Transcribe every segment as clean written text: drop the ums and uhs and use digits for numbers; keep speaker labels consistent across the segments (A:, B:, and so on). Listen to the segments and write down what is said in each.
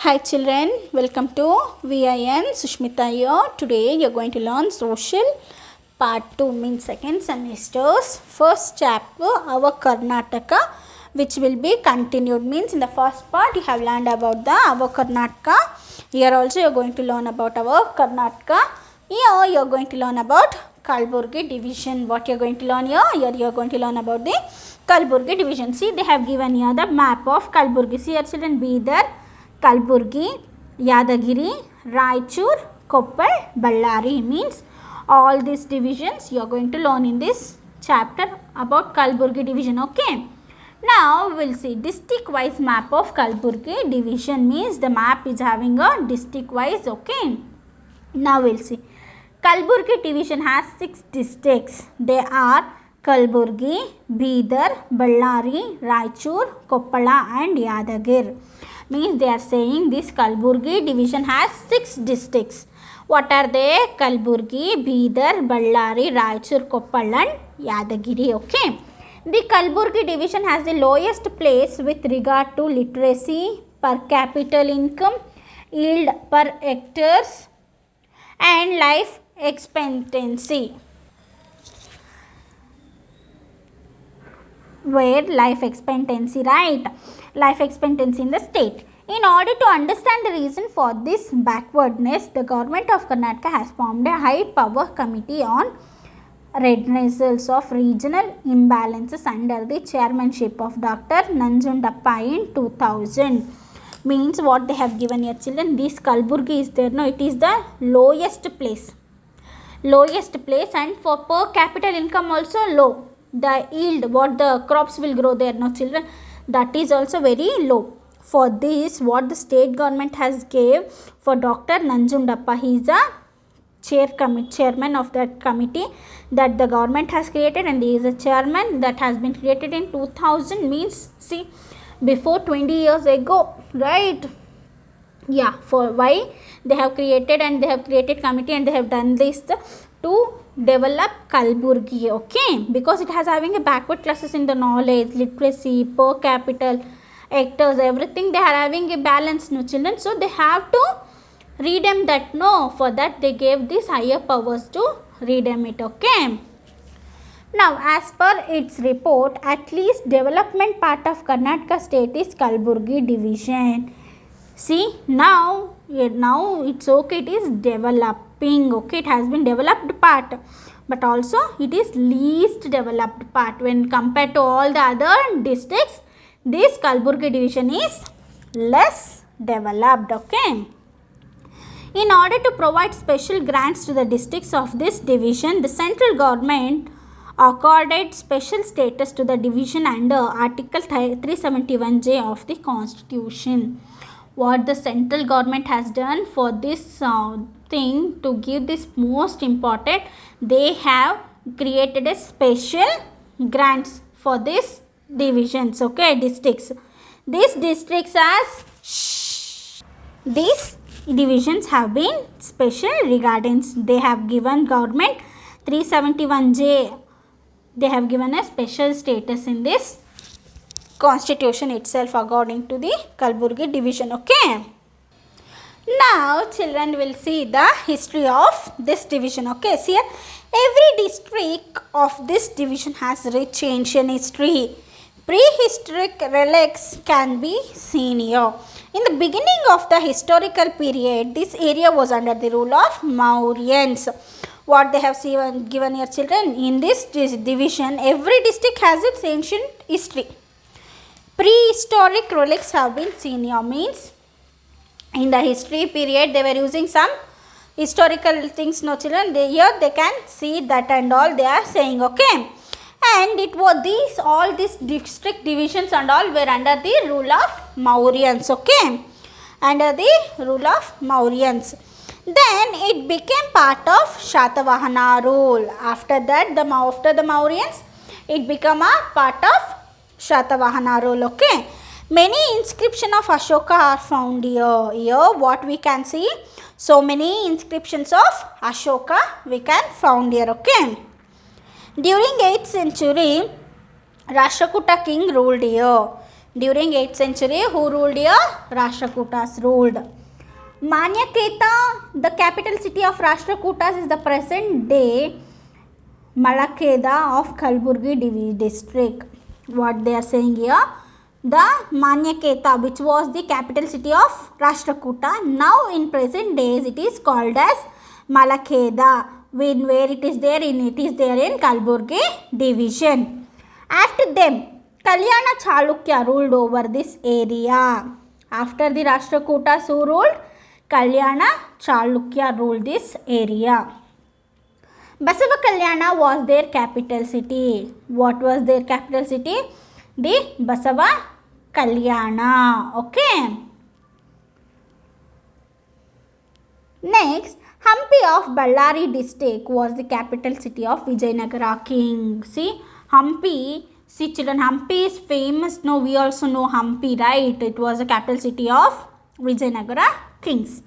A: Hi children, welcome to VIN Sushmita here. Today you are going to learn social part 2 means second semester's first chapter our Karnataka, which will be continued. Means in the first part you have learned about the our Karnataka. Here also you are going to learn about our Karnataka. Here you are going to learn about Kalburgi division. What you are going to learn here? Here you are going to learn about the Kalburgi division. See, they have given here the map of Kalburgi. See here children, Bidar, Kalburgi, Yadagiri, Raichur, Koppal, Ballari. Means all these divisions you are going to learn in this chapter about Kalburgi division. Okay. Now we will see district wise map of Kalburgi division. Means the map is having a district wise. Okay. Now we will see. Kalburgi division has 6 districts. They are Kalburgi, Bidar, Ballari, Raichur, Koppala and Yadagir. Means they are saying this Kalburgi division has 6 districts. What are they? Kalburgi, Bidar, Ballari, Raichur, Koppal and Yadagiri. Okay. The Kalburgi division has the lowest place with regard to literacy, per capita income, yield per hectares and life expectancy. Where life expectancy, right? Life expectancy in the state. In order to understand the reason for this backwardness, the government of Karnataka has formed a high power committee on redressals of regional imbalances under the chairmanship of Dr. Nanjundappa in 2000. Means what they have given here children, this Kalburgi is there, no, it is the lowest place and for per capita income also low. The yield, what the crops will grow there, no children, that is also very low. For this, what the state government has gave for Dr. Nanjundappa, he is a chairman of that committee that the government has created, and he is a chairman that has been created in 2000. Means see, before 20 years ago, right? Yeah, for why they have created, and they have created committee and they have done this to develop Kalburgi. Okay, because it has having a backward classes in the knowledge, literacy, per capita, hectares, everything they are having a balance, no children. So they have to redeem that. No, for that they gave this higher powers to redeem it. Okay. Now, as per its report, at least development part of Karnataka state is Kalburgi division. See, now it's okay, it is developing. Okay, it has been developed part, but also it is least developed part when compared to all the other districts. This Kalburgi division is less developed. Okay. In order to provide special grants to the districts of this division, the central government accorded special status to the division under Article 371J of the Constitution. What the central government has done for this thing, to give this most important, they have created a special grants for these divisions. Okay, districts. These districts these divisions have been special regarding, they have given government 371J, they have given a special status in this constitution itself according to the Kalburgi division. Okay. Now children will see the history of this division. Okay, see here, every district of this division has rich ancient history. Prehistoric relics can be seen here. In the beginning of the historical period, this area was under the rule of Mauryans. What they have given here children, in this division, every district has its ancient history. Prehistoric relics have been seen here. Means in the history period they were using some historical things, no children, here they can see that and all they are saying. Okay. And it was all these district divisions and all were under the rule of Mauryans. Okay, under the rule of Mauryans. Then it became part of Shatavahana rule. After that, after the Mauryans, it became a part of Shatavahana rule. Okay, many inscriptions of Ashoka are found here. Here what we can see, so many inscriptions of Ashoka we can found here. Okay. During 8th century, Rashtrakuta king ruled here. During 8th century, who ruled here? Rashtrakutas ruled. Manyaketa, the capital city of Rashtrakutas is the present day Malakeda of Kalburgi district. What they are saying here? The Manyaketa, which was the capital city of Rashtrakuta, now in present days it is called as Malakeda. Where it is there in Kalburgi division. After them, Kalyana Chalukya ruled over this area. After the Rashtrakutas who ruled, Kalyana Chalukya ruled this area. Basava Kalyana was their capital city. What was their capital city? The Basava Kalyana. Okay. Next, Hampi of Ballari district was the capital city of Vijayanagara king. See, Hampi. See children, Hampi is famous. No, we also know Hampi, right? It was the capital city of Vijayanagara kings.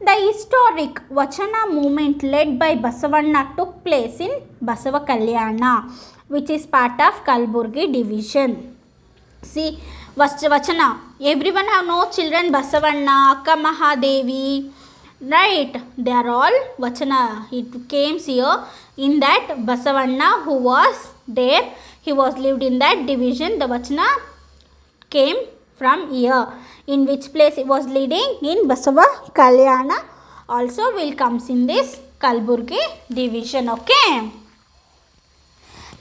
A: The historic Vachana movement led by Basavanna took place in Basava Kalyana, which is part of Kalburgi division. See, Vachana. Everyone have no children. Basavanna, Akka Mahadevi, right? They are all Vachana. It came here in that Basavanna who was there. He was lived in that division. The Vachana came from here. In which place it was leading? In Basava Kalyana. Also will comes in this Kalburgi division. Okay.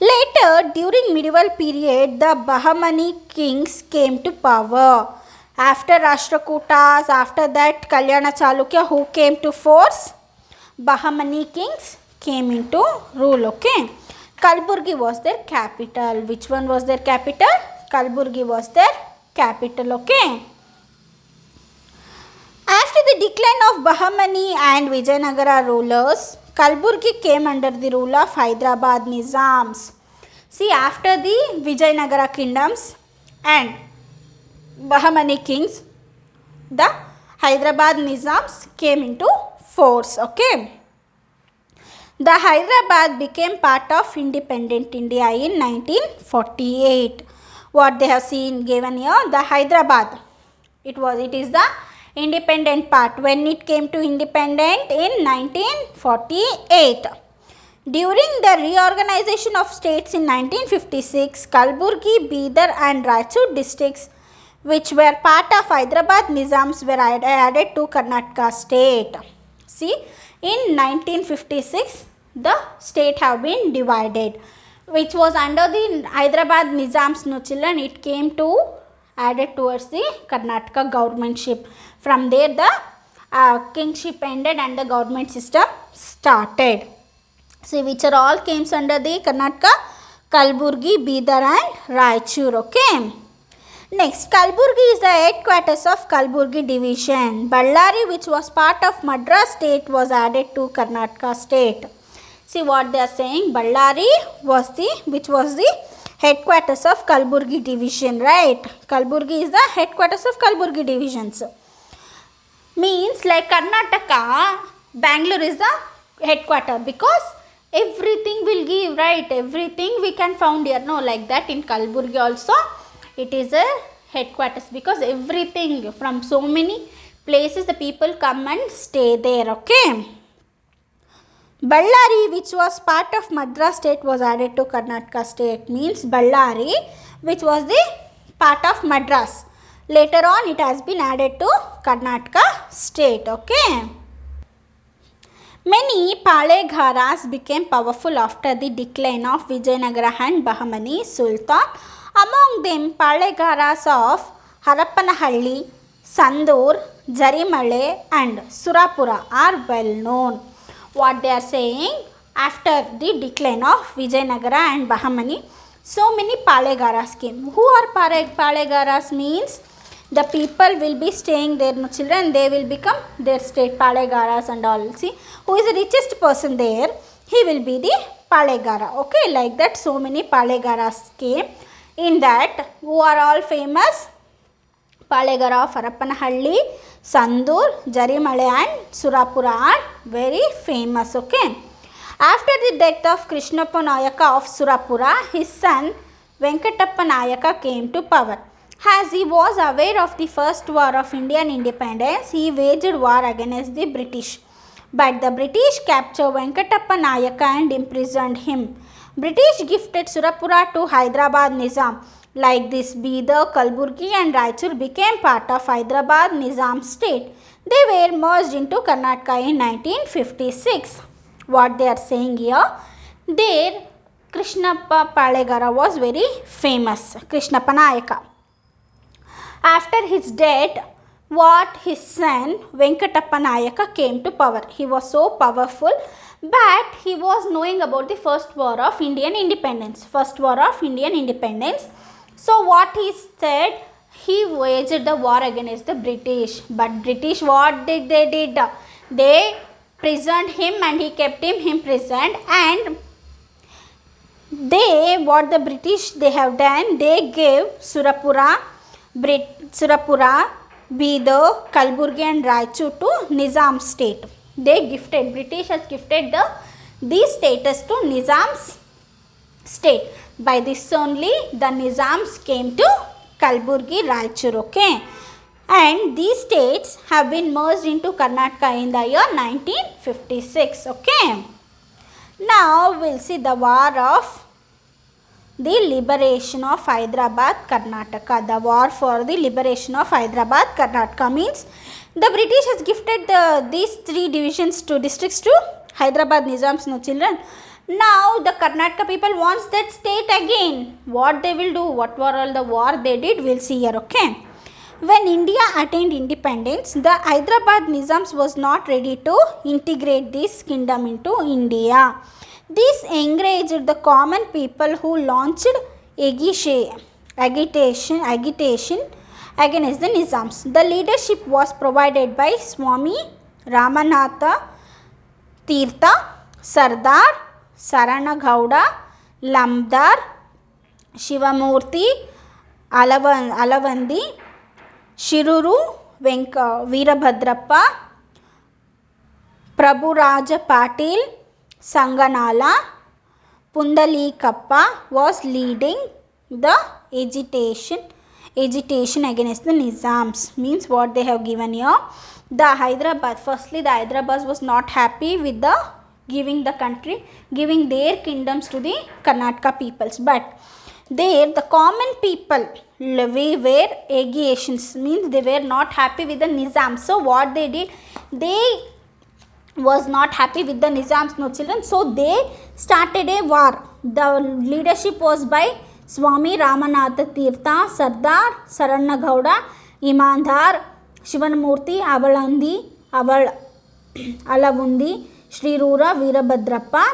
A: Later, during medieval period, the Bahmani kings came to power. After Rashtrakutas, after that Kalyana Chalukya, who came to force? Bahmani kings came into rule. Okay. Kalburgi was their capital. Which one was their capital? Kalburgi was their capital. Okay. After the decline of Bahmani and Vijayanagara rulers, Kalburgi came under the rule of Hyderabad Nizams. See, after the Vijayanagara kingdoms and Bahmani kings, the Hyderabad Nizams came into force. Okay. The Hyderabad became part of independent India in 1948. What they have seen given here, the Hyderabad. It is the independent part. When it came to independent in 1948. During the reorganization of states in 1956, Kalburgi, Bidar and Raichur districts, which were part of Hyderabad Nizams, were added to Karnataka state. See, in 1956, the state have been divided, which was under the Hyderabad Nizams. No children, it came to added towards the Karnataka governmentship. From there, the kingship ended and the government system started. See, which are all came under the Karnataka? Kalburgi, Bidar and Raichur. Okay. Next, Kalburgi is the headquarters of Kalburgi division. Ballari, which was part of Madras state, was added to Karnataka state. See what they are saying. Ballari was which was the headquarters of Kalburgi division, right? Kalburgi is the headquarters of Kalburgi divisions. Means like Karnataka, Bangalore is the headquarter, because everything will give, right? Everything we can found here. No, like that in Kalburgi also. It is a headquarters, because everything from so many places the people come and stay there. Okay. Ballari, which was part of Madras state, was added to Karnataka state. Means Ballari, which was the part of Madras. Later on it has been added to Karnataka state. Okay. Many Palegharas became powerful after the decline of Vijayanagara and Bahmani Sultan. Among them, Palegharas of Harappanahalli, Sandur, Jarimale and Surapura are well known. What they are saying, after the decline of Vijayanagara and Bahmani, so many Palegharas came. Who are Palegharas? Means the people will be staying there, no children, they will become their state Palegharas and all. See, who is the richest person there, he will be the Paleghara. Okay, like that so many Palegharas came. In that, who are all famous? Paleghara of Harappanahalli, Sandur, Jarimale and Surapura are very famous. Okay. After the death of Krishnappa Nayaka of Surapura, his son Venkatappa Nayaka came to power. As he was aware of the first war of Indian independence, he waged war against the British. But the British captured Venkatappa Nayaka and imprisoned him. British gifted Surapura to Hyderabad Nizam. Like this, Bidar, Kalburgi and Raichur became part of Hyderabad Nizam state. They were merged into Karnataka in 1956. What they are saying here, there Krishnappa Palegara was very famous, Krishnappa Nayaka. After his death, his son Venkatappa Nayaka came to power. He was so powerful, but he was knowing about the first war of Indian independence. So what he said, he waged the war against the British. But British, what did they did? They prisoned him and he kept him imprisoned, and what the British they have done, they gave Surapura, Bidar, Kalburgi and Raichur to Nizam state. British has gifted these status to Nizam's state. By this only the Nizams came to Kalburgi, Raichur, okay. And these states have been merged into Karnataka in the year 1956, okay. Now we will see the war of the liberation of Hyderabad, Karnataka. The war for the liberation of Hyderabad, Karnataka means the British has gifted these three divisions to districts to Hyderabad Nizams, no children. Now the Karnataka people wants that state again. What they will do, what were all the war they did, we will see here, okay. When India attained independence, the Hyderabad Nizams was not ready to integrate this kingdom into India. This encouraged the common people who launched agitation against the Nizams. The leadership was provided by Swami Ramanatha Tirtha, Sardar Saranagowda, Lamdar, Shivamurthy, Alavandi, Shiruru, Veerabhadrappa, Prabhuraja Patil, Sanganala, Pundalikappa was leading the agitation against the Nizams. Means what they have given here. The Hyderabad was not happy with the giving their kingdoms to the Karnataka peoples. But there the common people were agitations, means they were not happy with the Nizam. So what they did, they was not happy with the Nizams, no children. So they started a war. The leadership was by Swami Ramanatha Tirtha, Sardar Saranagowda, Imandar, Shivanamurthy, Alavundi, Sri Rura Veerabhadrappa,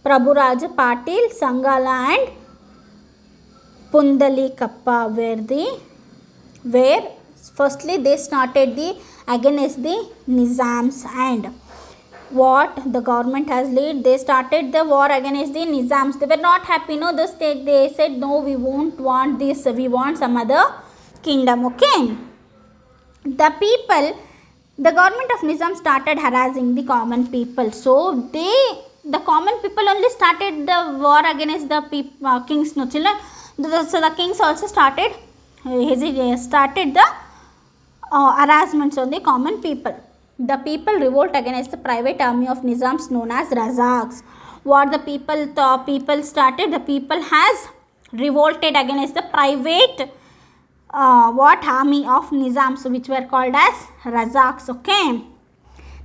A: Prabhuraja Patil, Sangala and Pundalikappa were firstly they started against the Nizams, and what the government has led, they started the war against the Nizams. They were not happy, no, the state, they said no, we won't want this, we want some other kingdom, okay. The government of Nizam started harassing the common people. So the common people only started the war against the kings, no children. So the kings also started the harassments on the common people. The people revolt against the private army of Nizams known as Razaks. What the people started, the people has revolted against the private army of Nizams, which were called as Razaks, okay.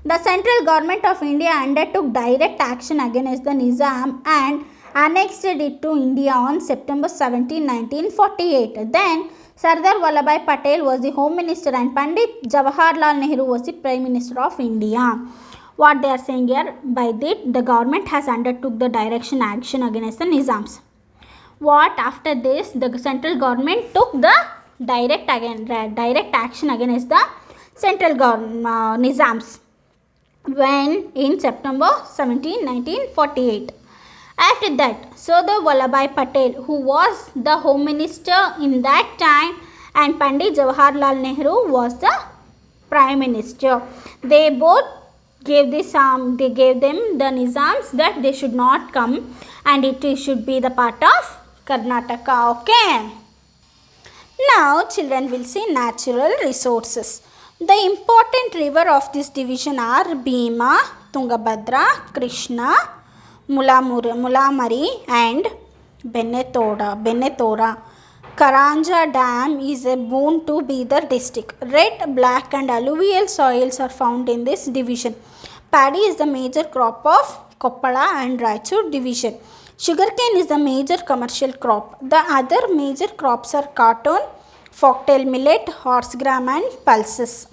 A: The central government of India undertook direct action against the Nizam and annexed it to India on September 17, 1948. Then Sardar Vallabhbhai Patel was the Home Minister and Pandit Jawaharlal Nehru was the Prime Minister of India. What they are saying here, by that the government has undertook the direction action against the Nizams. What after this, the central government took the direct action against the central Nizams when in September 17, 1948. After that, Sardar Vallabhbhai Patel, who was the Home Minister in that time, and Pandit Jawaharlal Nehru was the Prime Minister. They both gave them the Nizams that they should not come and it should be the part of Karnataka, okay. Now children will see natural resources. The important river of this division are Bhima, Tungabhadra, Krishna, Mulamari and Bennetora. Karanja Dam is a boon to Bidar district. Red, black and alluvial soils are found in this division. Paddy is the major crop of Koppala and Raichur division. Sugarcane is the major commercial crop. The other major crops are cotton, folktail millet, horse gram and pulses.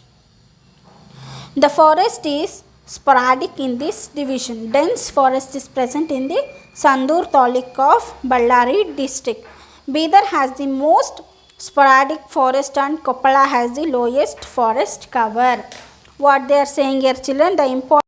A: The forest is sporadic in this division. Dense forest is present in the Sandur Taluk of Ballari district. Bidar has the most sporadic forest and Koppala has the lowest forest cover. What they are saying here children, the important